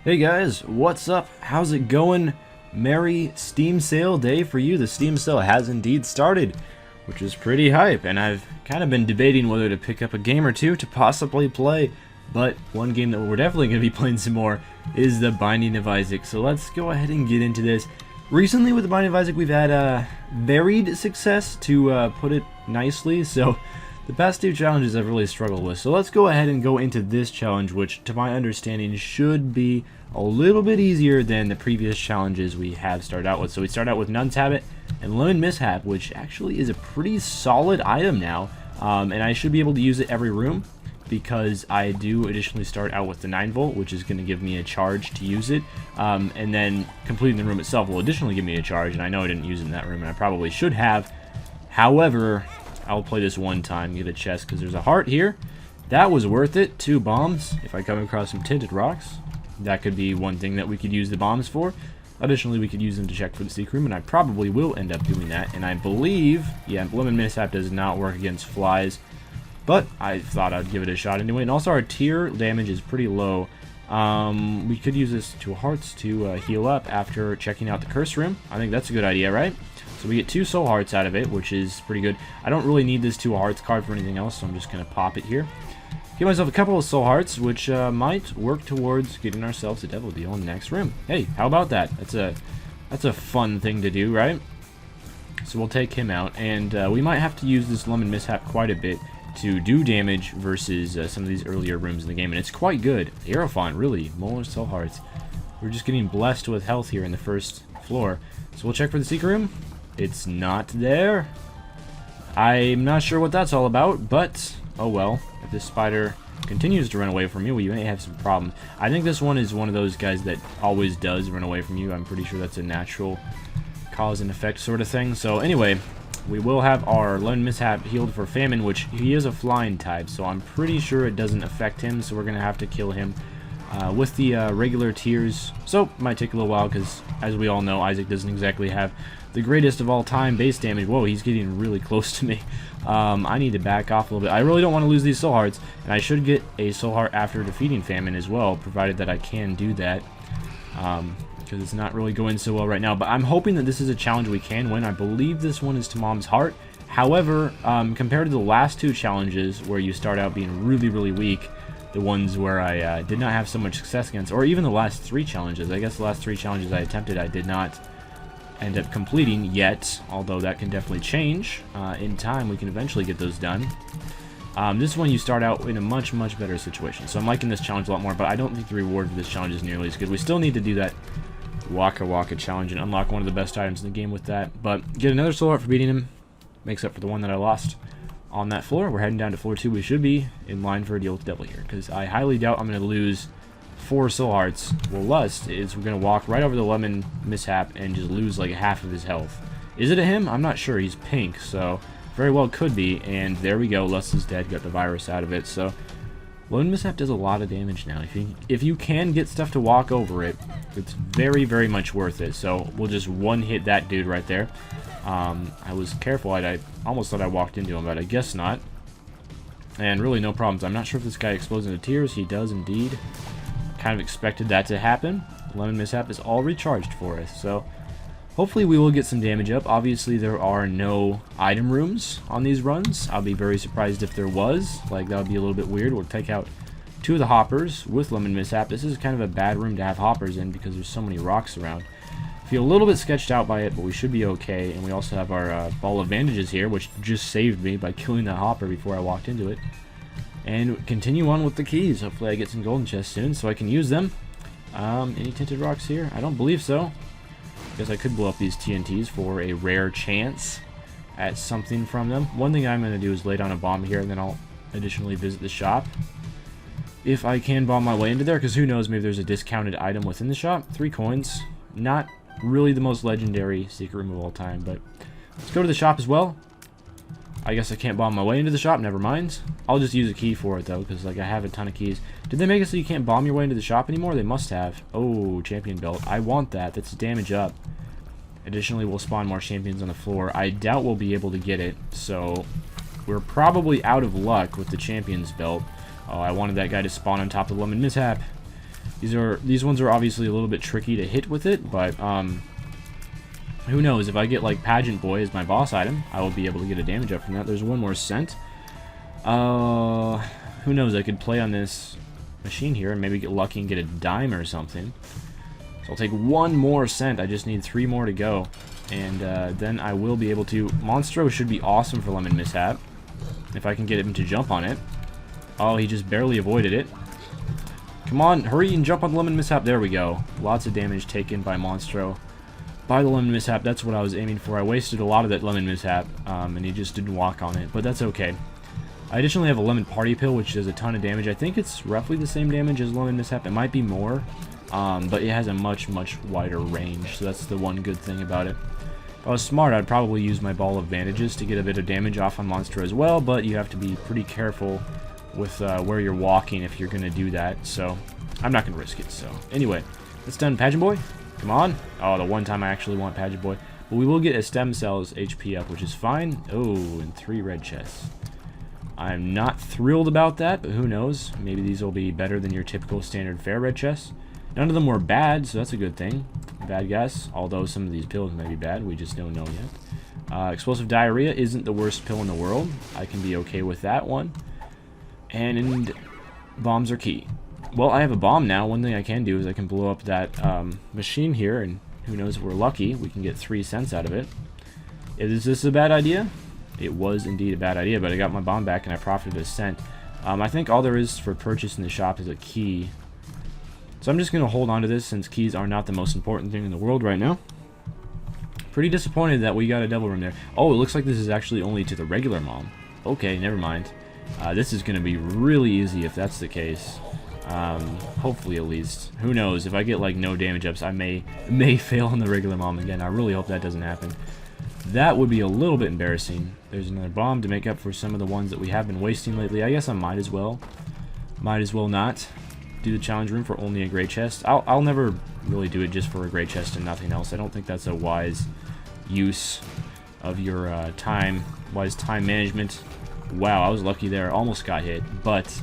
Hey guys, what's up? How's it going? Merry Steam Sale Day for you. The Steam Sale has indeed started, which is pretty hype, and I've kind of been debating whether to pick up a game or two to possibly play, but one game that we're definitely going to be playing some more is The Binding of Isaac, so let's go ahead and get into this. Recently with The Binding of Isaac, we've had varied success, to put it nicely, so the past two challenges I've really struggled with. So let's go ahead and go into this challenge, which to my understanding should be a little bit easier than the previous challenges we have started out with. So we start out with Nuns Habit and Lemon Mishap, which actually is a pretty solid item now. And I should be able to use it every room because I do additionally start out with the 9 volt, which is going to give me a charge to use it. And then completing the room itself will additionally give me a charge, and I know I didn't use it in that room, and I probably should have. However, I'll play this one time, get a chest, because there's a heart here. That was worth it. 2 bombs. If I come across some tinted rocks, that could be one thing that we could use the bombs for. Additionally, we could use them to check for the secret room, and I probably will end up doing that. And I believe, yeah, Lemon Mishap does not work against flies, but I thought I'd give it a shot anyway. And also our tier damage is pretty low. We could use this 2 hearts to heal up after checking out the curse room. I think that's a good idea, right? So we get 2 soul hearts out of it, which is pretty good. I don't really need this 2 hearts card for anything else, so I'm just going to pop it here. Give myself a couple of soul hearts, which might work towards getting ourselves a devil deal in the next room. Hey, how about that? That's a fun thing to do, right? So we'll take him out, and we might have to use this Lemon Mishap quite a bit to do damage versus some of these earlier rooms in the game, and it's quite good. The Aerophant, really, more soul hearts. We're just getting blessed with health here in the first floor. So we'll check for the secret room. It's not there. I'm not sure what that's all about, but oh well. If this spider continues to run away from you, we may have some problems. I think this one is one of those guys that always does run away from you. I'm pretty sure that's a natural cause and effect sort of thing. So anyway, we will have our Lemon Mishap healed for Famine, which he is a flying type, so I'm pretty sure it doesn't affect him, so we're going to have to kill him with the regular tiers. So it might take a little while because, as we all know, Isaac doesn't exactly have the greatest of all time base damage. Whoa, he's getting really close to me. I need to back off a little bit. I really don't want to lose these soul hearts, and I should get a soul heart after defeating Famine as well, provided that I can do that, because it's not really going so well right now. But I'm hoping that this is a challenge we can win. I believe this one is to Mom's Heart. However, compared to the last 2 challenges where you start out being really, really weak, the ones where I did not have so much success against, or even the last 3 challenges. I guess the last 3 challenges I attempted, I did not end up completing yet, although that can definitely change. In time, we can eventually get those done. This one, you start out in a much, much better situation. So I'm liking this challenge a lot more, but I don't think the reward for this challenge is nearly as good. We still need to do that Waka Waka challenge and unlock one of the best items in the game with that. But get another soul heart for beating him. Makes up for the one that I lost on that floor. We're heading down to floor 2. We should be in line for a deal with the devil here, because I highly doubt I'm going to lose 4 soul hearts. Well, Lust is we're going to walk right over the Lemon Mishap and just lose like half of his health. Is it a him? I'm not sure. He's pink, so very well could be. And there we go. Lust is dead. Got the virus out of it. So Lemon Mishap does a lot of damage now. If you can get stuff to walk over it, it's very, very much worth it. So we'll just one-hit that dude right there. I was careful. I almost thought I walked into him, but I guess not. And really no problems. I'm not sure if this guy explodes into tears. He does indeed. Kind of expected that to happen. Lemon Mishap is all recharged for us, so hopefully we will get some damage up. Obviously there are no item rooms on these runs. I'll be very surprised if there was. Like, that would be a little bit weird. We'll take out 2 of the hoppers with Lemon Mishap. This is kind of a bad room to have hoppers in because there's so many rocks around. Feel a little bit sketched out by it, but we should be okay. And we also have our ball of bandages here, which just saved me by killing that hopper before I walked into it. And continue on with the keys. Hopefully I get some golden chests soon so I can use them. Any tinted rocks here? I don't believe so. Guess I could blow up these TNTs for a rare chance at something from them. One thing I'm going to do is lay down a bomb here, and then I'll additionally visit the shop. If I can bomb my way into there, because who knows, maybe there's a discounted item within the shop. 3 coins. Not really the most legendary secret room of all time, but let's go to the shop as well. I guess I can't bomb my way into the shop, never mind. I'll just use a key for it though, because like I have a ton of keys. Did they make it so you can't bomb your way into the shop anymore? They must have. Oh, champion belt. I want that. That's damage up. Additionally, we'll spawn more champions on the floor. I doubt we'll be able to get it, so we're probably out of luck with the champions belt. Oh, I wanted that guy to spawn on top of Lemon Mishap. These ones are obviously a little bit tricky to hit with it, but who knows? If I get like Pageant Boy as my boss item, I will be able to get a damage up from that. There's one more cent. Who knows? I could play on this machine here and maybe get lucky and get a dime or something. So I'll take one more cent. I just need 3 more to go, and then I will be able to. Monstro should be awesome for Lemon Mishap if I can get him to jump on it. Oh, he just barely avoided it. Come on, hurry and jump on the Lemon Mishap. There we go. Lots of damage taken by Monstro. By the Lemon Mishap, that's what I was aiming for. I wasted a lot of that Lemon Mishap, and he just didn't walk on it, but that's okay. I additionally have a Lemon Party Pill, which does a ton of damage. I think it's roughly the same damage as Lemon Mishap. It might be more, but it has a much, much wider range, so that's the one good thing about it. If I was smart, I'd probably use my Ball of Bandages to get a bit of damage off on Monstro as well, but you have to be pretty careful with where you're walking if you're going to do that, so I'm not going to risk it. So anyway, that's done. Pageant Boy, come on. Oh, the one time I actually want Pageant Boy. But we will get a Stem Cells HP up, which is fine. Oh, and 3 red chests. I'm not thrilled about that, but who knows? Maybe these will be better than your typical standard fare red chests. None of them were bad, so that's a good thing. Bad guess, although some of these pills may be bad. We just don't know yet. Explosive Diarrhea isn't the worst pill in the world. I can be okay with that one. And bombs are key. Well, I have a bomb now. One thing I can do is I can blow up that machine here, and who knows, if we're lucky, we can get 3 cents out of it. Is this a bad idea? It was indeed a bad idea, but I got my bomb back and I profited a cent. I think all there is for purchase in the shop is a key. So I'm just going to hold on to this since keys are not the most important thing in the world right now. Pretty disappointed that we got a devil room there. Oh, it looks like this is actually only to the regular mom. Okay, never mind. This is going to be really easy if that's the case. Hopefully at least. Who knows? If I get like no damage ups, I may fail on the regular mom again. I really hope that doesn't happen. That would be a little bit embarrassing. There's another bomb to make up for some of the ones that we have been wasting lately. I guess I might as well not do the challenge room for only a gray chest. I'll never really do it just for a gray chest and nothing else. I don't think that's a wise use of your wise time management. Wow, I was lucky there. Almost got hit, but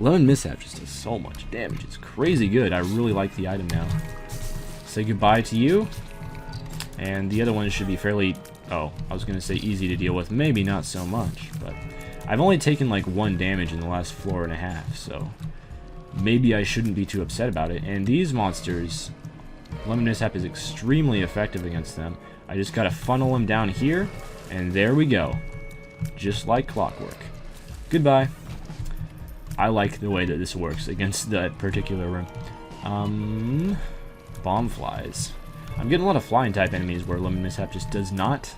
Lemon Mishap just does so much damage. It's crazy good. I really like the item now. Say goodbye to you. And the other one should be fairly, oh, I was going to say easy to deal with. Maybe not so much, but I've only taken like 1 damage in the last floor and a half, so maybe I shouldn't be too upset about it. And these monsters, Lemon Mishap is extremely effective against them. I just got to funnel them down here, and there we go. Just like clockwork. Goodbye. I like the way that this works against that particular room. Bomb flies. I'm getting a lot of flying type enemies where Lemon Mishap just does not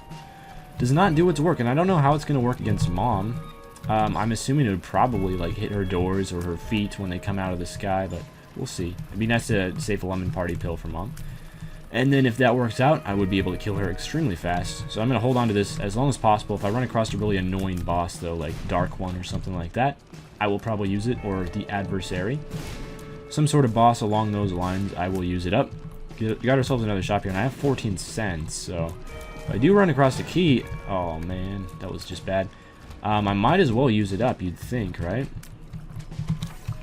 do its work, and I don't know how it's going to work against Mom. I'm assuming it would probably like hit her doors or her feet when they come out of the sky, but we'll see. It'd be nice to save a Lemon Party Pill for Mom. And then if that works out, I would be able to kill her extremely fast. So I'm going to hold on to this as long as possible. If I run across a really annoying boss, though, like Darkone or something like that, I will probably use it, or the adversary. Some sort of boss along those lines, I will use it up. Got ourselves another shop here, and I have 14 cents, so if I do run across the key, oh man, that was just bad. I might as well use it up, you'd think, right?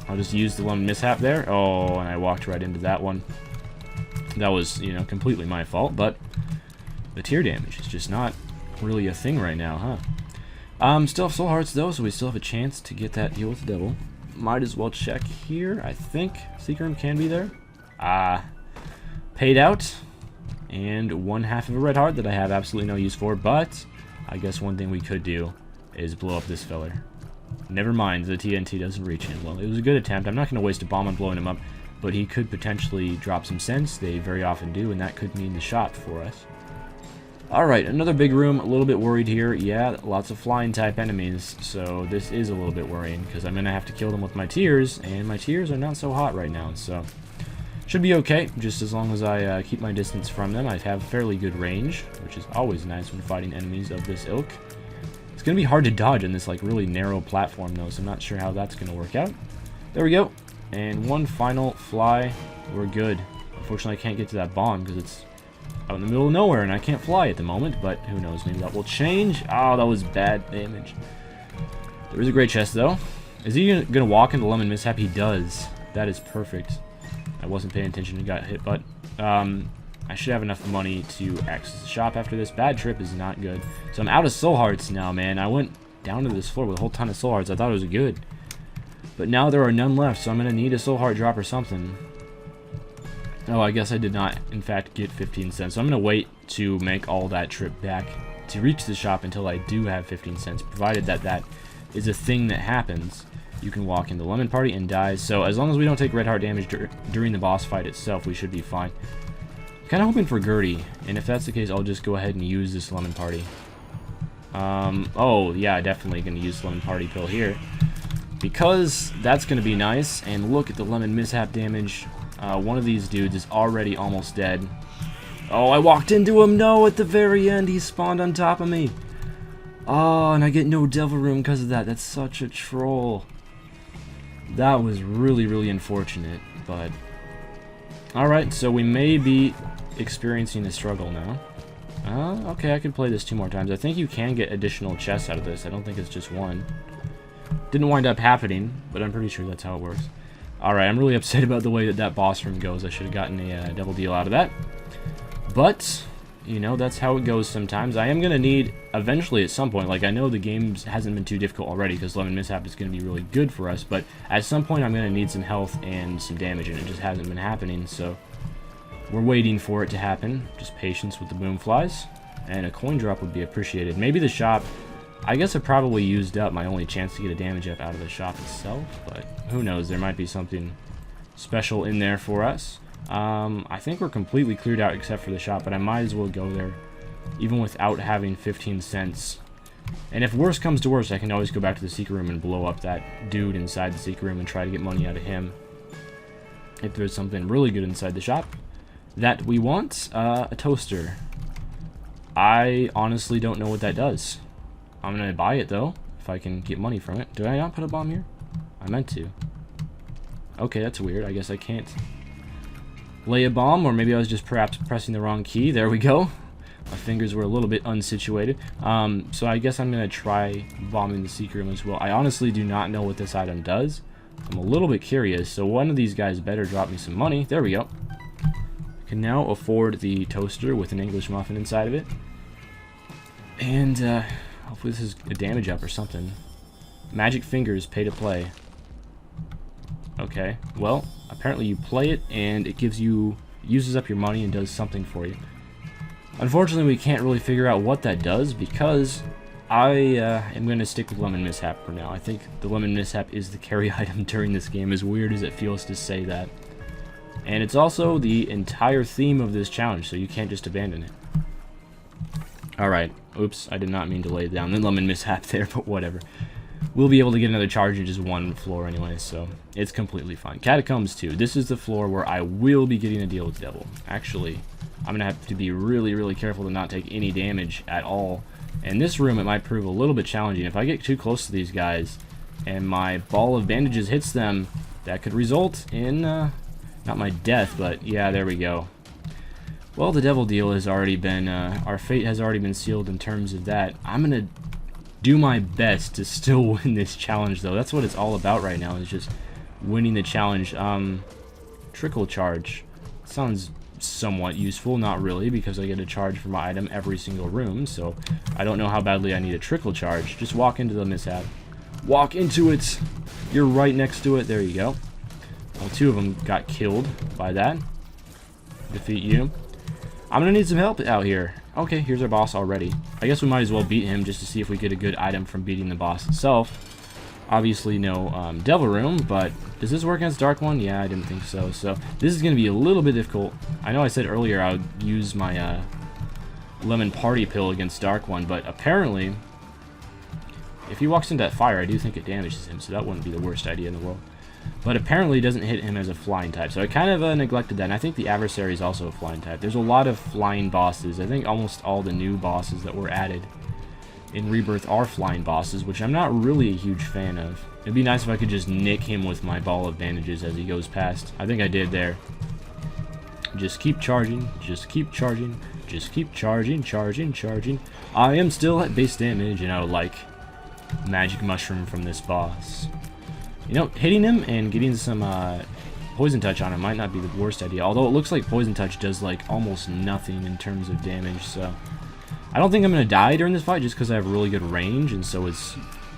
I'll just use the Lemon Mishap there. Oh, and I walked right into that one. That was, you know, completely my fault, but the tear damage is just not really a thing right now, huh? Still have soul hearts, though, so we still have a chance to get that deal with the devil. Might as well check here, I think. Secret room can be there. Paid out, and 1/2 of a red heart that I have absolutely no use for, but I guess one thing we could do is blow up this feller. Never mind, the TNT doesn't reach him. Well, it was a good attempt. I'm not going to waste a bomb on blowing him up, but he could potentially drop some cents. They very often do, and that could mean the shop for us. Alright, another big room. A little bit worried here. Yeah, lots of flying type enemies, so this is a little bit worrying, because I'm going to have to kill them with my tears, and my tears are not so hot right now, so should be okay, just as long as I keep my distance from them. I have fairly good range, which is always nice when fighting enemies of this ilk. It's going to be hard to dodge on this like really narrow platform though, so I'm not sure how that's going to work out. There we go. And one final fly. We're good. Unfortunately, I can't get to that bomb because it's out in the middle of nowhere and I can't fly at the moment, but who knows, maybe that will change. Oh, that was bad damage. There is a great chest though. Is he going to walk into Lemon Mishap? He does. That is perfect. I wasn't paying attention and got hit, but I should have enough money to access the shop after this. Bad trip is not good. So I'm out of soul hearts now, man. I went down to this floor with a whole ton of soul hearts. I thought it was good. But now there are none left, so I'm going to need a soul heart drop or something. Oh, I guess I did not, in fact, get 15 cents. So I'm going to wait to make all that trip back to reach the shop until I do have 15 cents, provided that that is a thing that happens. You can walk into Lemon Party and die. So as long as we don't take red heart damage during the boss fight itself, we should be fine. Kind of hoping for Gertie, and if that's the case, I'll just go ahead and use this Lemon Party. Oh, yeah, definitely going to use Lemon Party pill here, because that's going to be nice. And look at the Lemon Mishap damage. One of these dudes is already almost dead. Oh, I walked into him. No, at the very end, he spawned on top of me. Oh, and I get no Devil Room because of that. That's such a troll. That was really, really unfortunate, but... Alright, so we may be experiencing a struggle now. Okay, I could play this 2 more times. I think you can get additional chests out of this. I don't think it's just one. Didn't wind up happening, but I'm pretty sure that's how it works. Alright, I'm really upset about the way that that boss room goes. I should have gotten a double deal out of that. But, you know, that's how it goes sometimes. I am going to need, eventually at some point, like I know the game hasn't been too difficult already because Lemon Mishap is going to be really good for us, but at some point I'm going to need some health and some damage, and it just hasn't been happening, so we're waiting for it to happen. Just patience with the boom flies, and a coin drop would be appreciated. Maybe the shop, I guess I probably used up my only chance to get a damage up out of the shop itself, but who knows, there might be something special in there for us. I think we're completely cleared out except for the shop, but I might as well go there even without having 15 cents. And if worse comes to worse, I can always go back to the secret room and blow up that dude inside the secret room and try to get money out of him. If there's something really good inside the shop that we want, a toaster. I honestly don't know what that does. I'm gonna buy it though, if I can get money from it. Did I not put a bomb here? I meant to. Okay, that's weird. I guess I can't lay a bomb, or maybe I was just perhaps pressing the wrong key. There we go. My fingers were a little bit unsituated. So I guess I'm going to try bombing the secret room as well. I honestly do not know what this item does. I'm a little bit curious, so one of these guys better drop me some money. There we go. I can now afford the toaster with an English muffin inside of it. And hopefully this is a damage up or something. Magic fingers, pay to play. Okay, well, apparently you play it and it gives you, uses up your money and does something for you. Unfortunately, we can't really figure out what that does because I am going to stick with Lemon Mishap for now. I think the Lemon Mishap is the carry item during this game, as weird as it feels to say that. And it's also the entire theme of this challenge, so you can't just abandon it. Alright, oops, I did not mean to lay down the Lemon Mishap there, but whatever. We'll be able to get another charge in just one floor anyway, so it's completely fine. Catacombs 2. This is the floor where I will be getting a deal with the devil. Actually, I'm going to have to be really, really careful to not take any damage at all. In this room, it might prove a little bit challenging. If I get too close to these guys and my ball of bandages hits them, that could result in, not my death, but yeah, there we go. Well, the devil deal has already been, our fate has already been sealed in terms of that. I'm going to do my best to still win this challenge, though. That's what it's all about right now, is just winning the challenge. Trickle charge. Sounds somewhat useful. Not really, because I get a charge for my item every single room, so I don't know how badly I need a trickle charge. Just walk into the mishap. Walk into it! You're right next to it. There you go. Well, 2 of them got killed by that. Defeat you. I'm gonna need some help out here. Okay, here's our boss already. I guess we might as well beat him just to see if we get a good item from beating the boss itself. Obviously no Devil Room, but does this work against Darkone? Yeah, I didn't think so. So this is going to be a little bit difficult. I know I said earlier I would use my Lemon Party pill against Darkone, but apparently if he walks into that fire, I do think it damages him, so that wouldn't be the worst idea in the world. But apparently it doesn't hit him as a flying type, so I kind of neglected that, and I think the adversary is also a flying type. There's a lot of flying bosses. I think almost all the new bosses that were added in Rebirth are flying bosses, which I'm not really a huge fan of. It'd be nice if I could just nick him with my ball of bandages as he goes past. I think I did there. Just keep charging, just keep charging, just keep charging, charging, charging. I am still at base damage, and I would like magic mushroom from this boss. You know, hitting him and getting some Poison Touch on him might not be the worst idea. Although it looks like Poison Touch does like almost nothing in terms of damage. So I don't think I'm going to die during this fight just because I have really good range. And so it's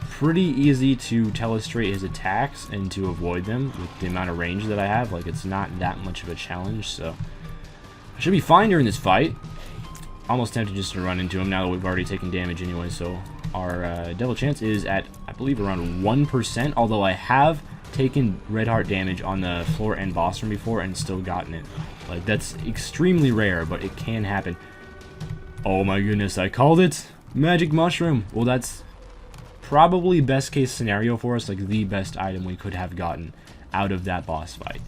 pretty easy to telestrate his attacks and to avoid them with the amount of range that I have. Like, it's not that much of a challenge. So I should be fine during this fight. Almost tempted just to run into him now that we've already taken damage anyway. So our Devil Chance is at, I believe, around 1%. Although I have taken red heart damage on the floor and boss room before and still gotten it. Like, that's extremely rare, but it can happen. Oh my goodness, I called it! Magic Mushroom! Well, that's probably best case scenario for us, like the best item we could have gotten out of that boss fight.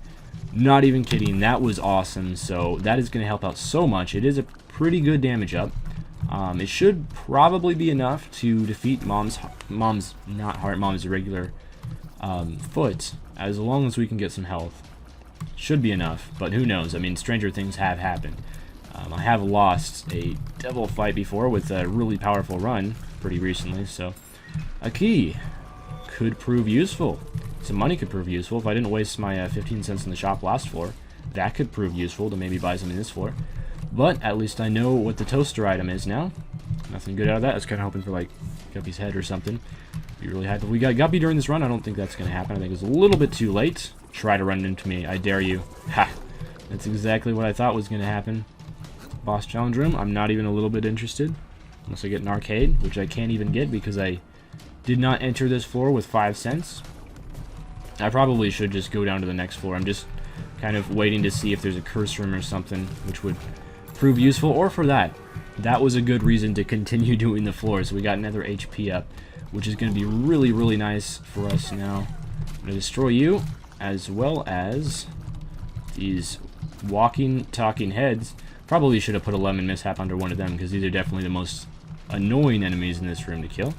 Not even kidding, that was awesome. So that is going to help out so much. It is a pretty good damage up. It should probably be enough to defeat Mom's regular foot, as long as we can get some health. Should be enough, but who knows? I mean, stranger things have happened. I have lost a devil fight before with a really powerful run pretty recently, so a key could prove useful. Some money could prove useful. If I didn't waste my 15 cents in the shop last floor, that could prove useful to maybe buy something this floor. But at least I know what the toaster item is now. Nothing good out of that. I was kind of hoping for, like, Guppy's head or something. Be really happy if we got Guppy during this run. I don't think that's going to happen. I think it's a little bit too late. Try to run into me. I dare you. Ha! That's exactly what I thought was going to happen. Boss challenge room. I'm not even a little bit interested. Unless I get an arcade, which I can't even get because I did not enter this floor with 5 cents. I probably should just go down to the next floor. I'm just kind of waiting to see if there's a curse room or something, which would prove useful. Or for that. That was a good reason to continue doing the floor. So we got another HP up, which is going to be really, really nice for us now. I'm going to destroy you, as well as these walking, talking heads. Probably should have put a Lemon Mishap under one of them, because these are definitely the most annoying enemies in this room to kill.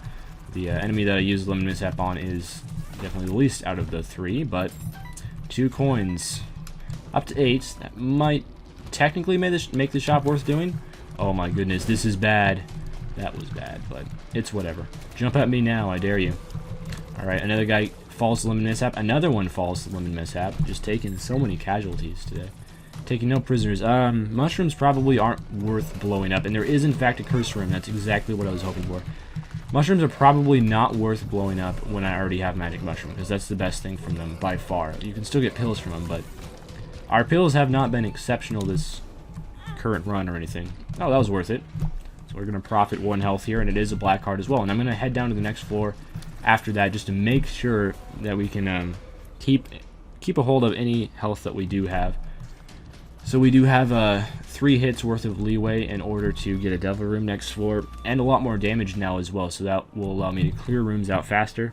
The enemy that I used Lemon Mishap on is definitely the least out of the 3, but 2 coins. Up to 8. That might technically make the shop worth doing. Oh my goodness, this is bad. That was bad, but it's whatever. Jump at me now, I dare you. Alright, another guy falls to Lemon Mishap. Another one falls to Lemon Mishap. Just taking so many casualties today. Taking no prisoners. Mushrooms probably aren't worth blowing up, and there is in fact a curse room. That's exactly what I was hoping for. Mushrooms are probably not worth blowing up when I already have Magic Mushroom, because that's the best thing from them by far. You can still get pills from them, but our pills have not been exceptional this current run or anything. Oh, that was worth it. So we're going to profit 1 health here, and it is a black card as well. And I'm going to head down to the next floor after that just to make sure that we can keep a hold of any health that we do have. So we do have 3 hits worth of leeway in order to get a devil room next floor, and a lot more damage now as well, so that will allow me to clear rooms out faster,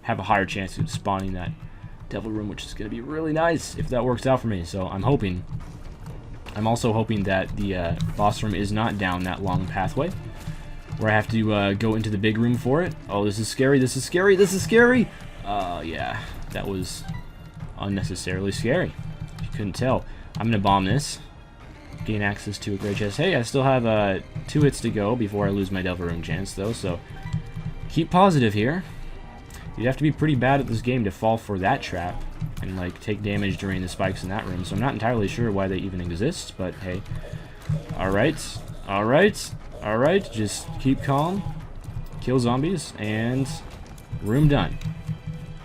have a higher chance of spawning that devil room, which is going to be really nice if that works out for me. So I'm hoping. I'm also hoping that the boss room is not down that long pathway, where I have to go into the big room for it. Oh, this is scary, this is scary, this is scary! Yeah, that was unnecessarily scary. If you couldn't tell. I'm going to bomb this. Gain access to a great chest. Hey, I still have 2 hits to go before I lose my devil room chance, though, so keep positive here. You'd have to be pretty bad at this game to fall for that trap and, like, take damage during the spikes in that room, so I'm not entirely sure why they even exist, but hey. Alright, alright, alright, just keep calm, kill zombies, and room done.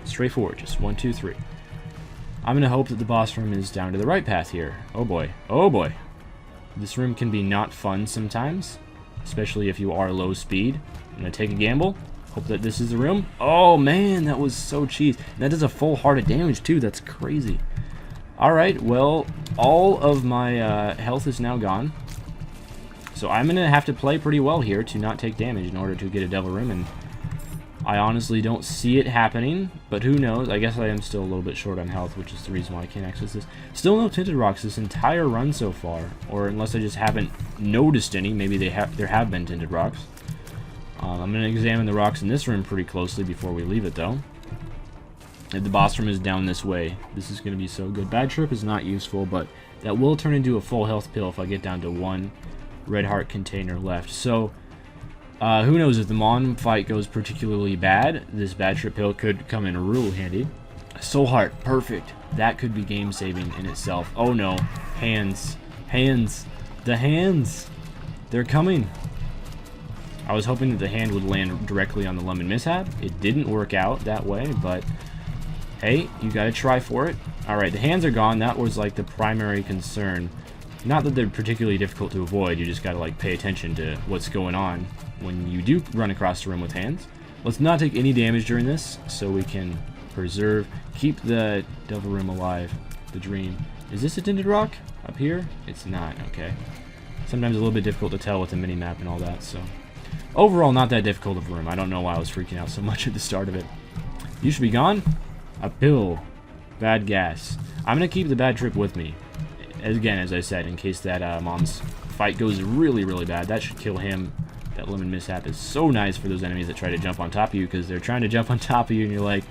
Straightforward, just 1, 2, 3. I'm going to hope that the boss room is down to the right path here. Oh boy. Oh boy. This room can be not fun sometimes, especially if you are low speed. I'm going to take a gamble. Hope that this is the room. Oh man, that was so cheese. That does a full heart of damage too. That's crazy. Alright, well, all of my health is now gone. So I'm going to have to play pretty well here to not take damage in order to get a devil room, and I honestly don't see it happening, but who knows. I guess I am still a little bit short on health, which is the reason why I can't access this. Still no tinted rocks this entire run so far, or unless I just haven't noticed any. Maybe there have been tinted rocks. I'm going to examine the rocks in this room pretty closely before we leave it, though. If the boss room is down this way, this is going to be so good. Bad trip is not useful, but that will turn into a full health pill if I get down to 1 red heart container left. So who knows, if the Mon fight goes particularly bad, this bad trip pill could come in real handy. Soul Heart, perfect. That could be game saving in itself. Oh no, hands, hands, the hands. They're coming. I was hoping that the hand would land directly on the Lemon Mishap. It didn't work out that way, but hey, you gotta try for it. Alright, the hands are gone. That was like the primary concern. Not that they're particularly difficult to avoid, you just gotta like pay attention to what's going on when you do run across the room with hands. Let's not take any damage during this, so we can keep the Devil Room alive, the dream. Is this a tinted rock up here? It's not, okay. Sometimes a little bit difficult to tell with the mini-map and all that, so. Overall, not that difficult of a room. I don't know why I was freaking out so much at the start of it. You should be gone. A pill. Bad gas. I'm going to keep the bad trip with me. Again, as I said, in case that mom's fight goes really, really bad. That should kill him. That Lemon Mishap is so nice for those enemies that try to jump on top of you, because they're trying to jump on top of you and you're like,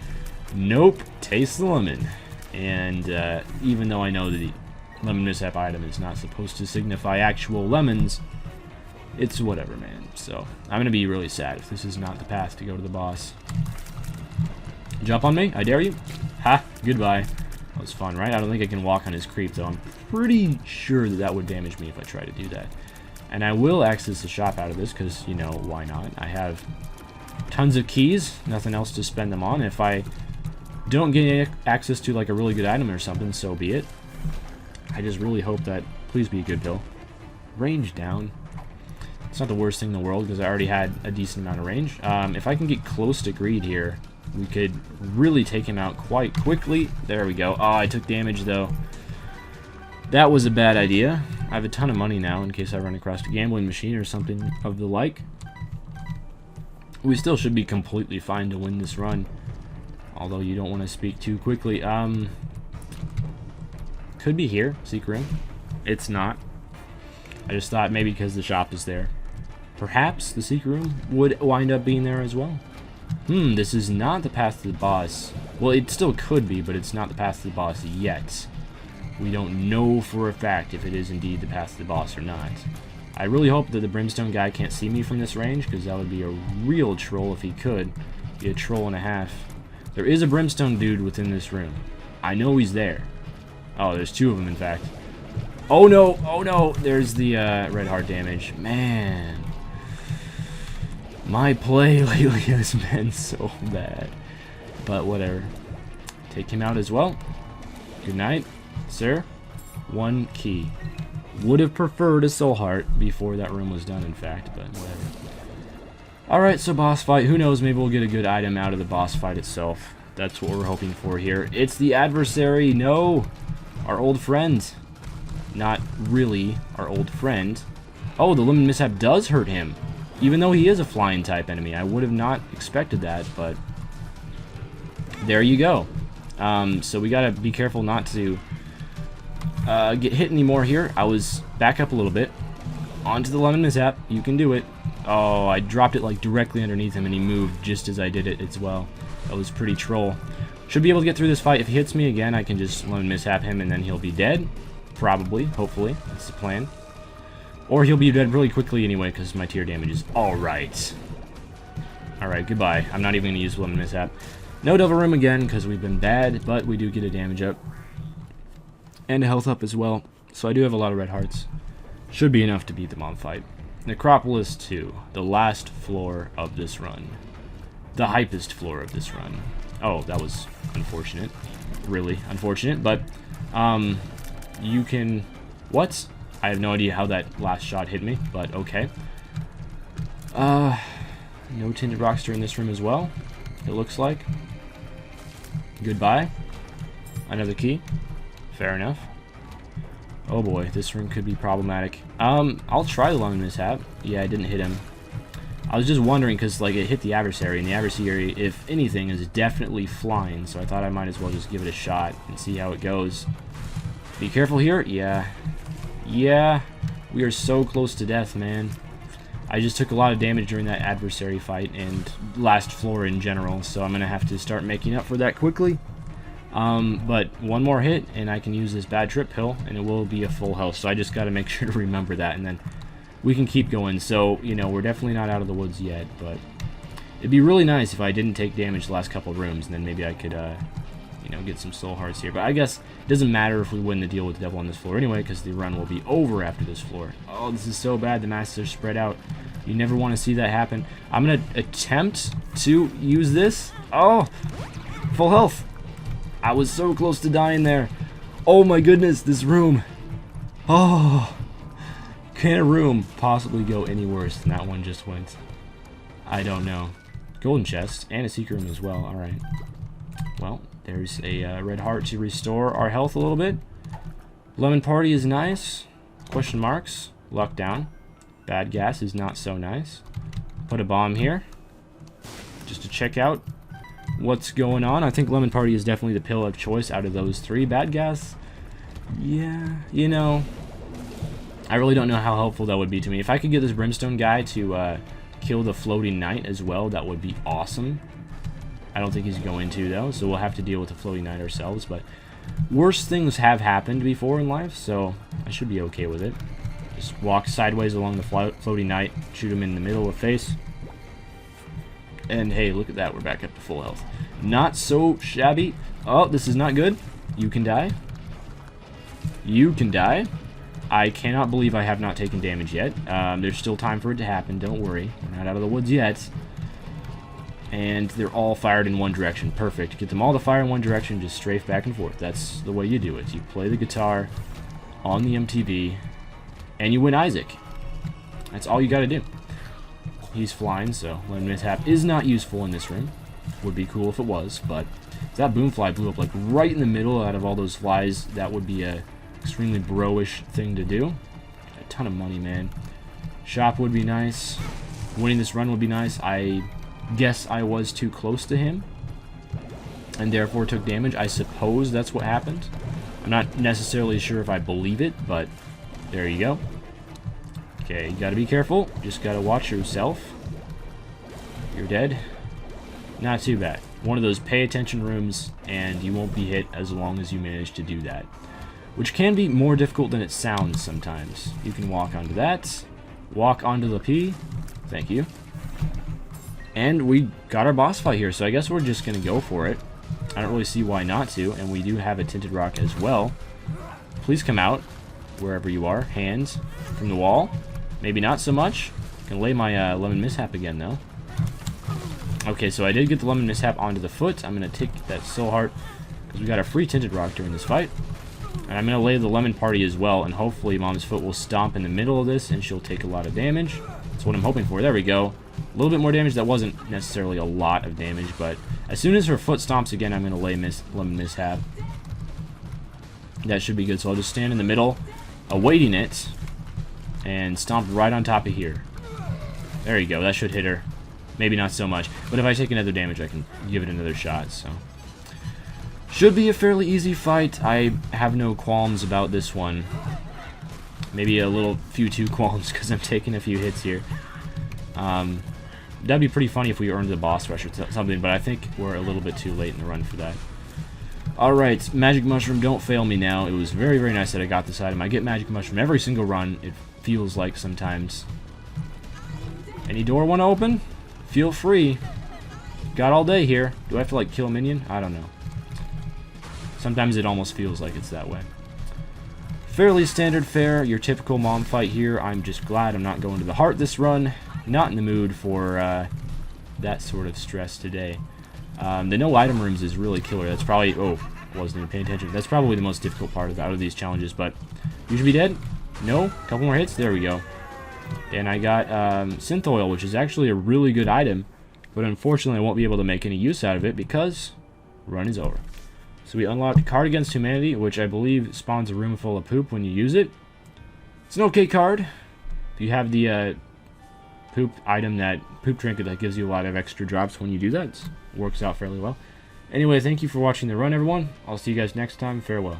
nope, taste the lemon. And even though I know that the Lemon Mishap item is not supposed to signify actual lemons, it's whatever, man. So I'm going to be really sad if this is not the path to go to the boss. Jump on me, I dare you. Ha, goodbye. That was fun, right? I don't think I can walk on his creep, though. I'm pretty sure that that would damage me if I try to do that. And I will access the shop out of this, because, you know, why not? I have tons of keys, nothing else to spend them on. If I don't get access to, like, a really good item or something, so be it. I just really hope that, please be a good pill. Range down. It's not the worst thing in the world, because I already had a decent amount of range. If I can get close to Greed here, we could really take him out quite quickly. There we go. Oh, I took damage, though. That was a bad idea. I have a ton of money now in case I run across a gambling machine or something of the like. We still should be completely fine to win this run. Although you don't want to speak too quickly. Could be here, secret room. It's not. I just thought maybe because the shop is there. Perhaps the secret room would wind up being there as well. This is not the path to the boss. Well, it still could be, but it's not the path to the boss yet. We don't know for a fact if it is indeed the path to the boss or not. I really hope that the Brimstone guy can't see me from this range, because that would be a real troll if he could. Be a troll and a half. There is a Brimstone dude within this room. I know he's there. Oh, there's two of them, in fact. Oh no, oh no, there's the red heart damage. Man. My play lately has been so bad. But whatever. Take him out as well. Good night, sir. One key. Would have preferred a soul heart before that room was done, in fact, but whatever. Alright, so boss fight. Who knows, maybe we'll get a good item out of the boss fight itself. That's what we're hoping for here. It's the adversary. No! Our old friend. Not really our old friend. Oh, the Lemon Mishap does hurt him. Even though he is a flying type enemy. I would have not expected that, but there you go. So we gotta be careful not to get hit anymore here. I was back up a little bit. Onto the Lemon Mishap. You can do it. Oh, I dropped it like directly underneath him and he moved just as I did it as well. That was pretty troll. Should be able to get through this fight. If he hits me again, I can just Lemon Mishap him and then he'll be dead. Probably, hopefully. That's the plan. Or he'll be dead really quickly anyway because my tier damage is alright. Alright, goodbye. I'm not even going to use Lemon Mishap. No Devil Room again because we've been bad, but we do get a damage up. And a health up as well. So I do have a lot of red hearts. Should be enough to beat the mom fight. Necropolis 2, the last floor of this run. The hypest floor of this run. Oh, that was unfortunate. Really unfortunate, but you can... What? I have no idea how that last shot hit me, but okay. No tinted rocks in this room as well, it looks like. Goodbye. Another key. Fair enough. Oh boy, this room could be problematic. I'll try the Lemon Mishap. Yeah, I didn't hit him. I was just wondering because like it hit the adversary, and the adversary, if anything, is definitely flying, so I thought I might as well just give it a shot and see how it goes. Be careful here. Yeah. Yeah. We are so close to death, man. I just took a lot of damage during that adversary fight and last floor in general, so I'm going to have to start making up for that quickly. But one more hit, and I can use this bad trip pill, and it will be a full health, so I just got to make sure to remember that, and then we can keep going. So, you know, we're definitely not out of the woods yet, but it'd be really nice if I didn't take damage the last couple of rooms, and then maybe I could you know, get some soul hearts here. But I guess it doesn't matter if we win the deal with the devil on this floor anyway, because the run will be over after this floor. Oh, this is so bad. The masses are spread out. You never want to see that happen. I'm going to attempt to use this. Oh, full health. I was so close to dying there. Oh my goodness, this room. Oh, can a room possibly go any worse than that one just went? I don't know. Golden chest and a secret room as well. All right. Well, there's a red heart to restore our health a little bit. Lemon party is nice. Question marks. Luck down. Bad gas is not so nice. Put a bomb here just to check out what's going on. I think lemon party is definitely the pill of choice out of those three. Bad gas, yeah, you know, I really don't know how helpful that would be to me. If I could get this brimstone guy to kill the floating knight as well, that would be awesome. I don't think he's going to though, so we'll have to deal with the floating knight ourselves. But worse things have happened before in life, so I should be okay with it. Just walk sideways along the floating knight, shoot him in the middle of the face. And hey, look at that, we're back up to full health. Not so shabby. Oh, this is not good. You can die. You can die. I cannot believe I have not taken damage yet. There's still time for it to happen, don't worry. We're not out of the woods yet. And they're all fired in one direction. Perfect. Get them all to fire in one direction, just strafe back and forth. That's the way you do it. You play the guitar on the MTV, and you win Isaac. That's all you gotta do. He's flying, so lemon mishap is not useful in this room. Would be cool if it was, but if that boomfly blew up like right in the middle out of all those flies, that would be a extremely bro-ish thing to do. A ton of money, man. Shop would be nice. Winning this run would be nice. I guess I was too close to him and therefore took damage. I suppose that's what happened. I'm not necessarily sure if I believe it, but there you go. Okay, you gotta be careful. Just gotta watch yourself. You're dead. Not too bad. One of those pay attention rooms, and you won't be hit as long as you manage to do that. Which can be more difficult than it sounds sometimes. You can walk onto that. Walk onto the P. Thank you. And we got our boss fight here, so I guess we're just gonna go for it. I don't really see why not to, and we do have a tinted rock as well. Please come out, wherever you are. Hands from the wall. Maybe not so much. Can lay my lemon mishap again, though. Okay, so I did get the lemon mishap onto the foot. I'm going to take that soul heart, because we got a free tinted rock during this fight. And I'm going to lay the lemon party as well, and hopefully Mom's foot will stomp in the middle of this, and she'll take a lot of damage. That's what I'm hoping for. There we go. A little bit more damage. That wasn't necessarily a lot of damage, but as soon as her foot stomps again, I'm going to lay lemon mishap. That should be good, so I'll just stand in the middle, awaiting it, and stomp right on top of here. There you go, that should hit her. Maybe not so much, but if I take another damage, I can give it another shot, so. Should be a fairly easy fight. I have no qualms about this one. Maybe a few qualms, because I'm taking a few hits here. That'd be pretty funny if we earned the boss rush or something, but I think we're a little bit too late in the run for that. Alright, Magic Mushroom, don't fail me now. It was very, very nice that I got this item. I get Magic Mushroom every single run, it feels like sometimes. Any door want to open? Feel free. Got all day here. Do I have to, like, kill a minion? I don't know. Sometimes it almost feels like it's that way. Fairly standard fare, your typical mom fight here. I'm just glad I'm not going to the heart this run. Not in the mood for that sort of stress today. The no item rooms is really killer. That's probably... Oh, wasn't even paying attention. That's probably the most difficult part out of these challenges, but you should be dead. No? Couple more hits? There we go. And I got synth oil, which is actually a really good item, but unfortunately I won't be able to make any use out of it because run is over. So we unlocked Card Against Humanity, which I believe spawns a room full of poop when you use it. It's an okay card. If you have the poop item, that poop trinket that gives you a lot of extra drops when you do that, it works out fairly well. Anyway, thank you for watching the run, everyone. I'll see you guys next time. Farewell.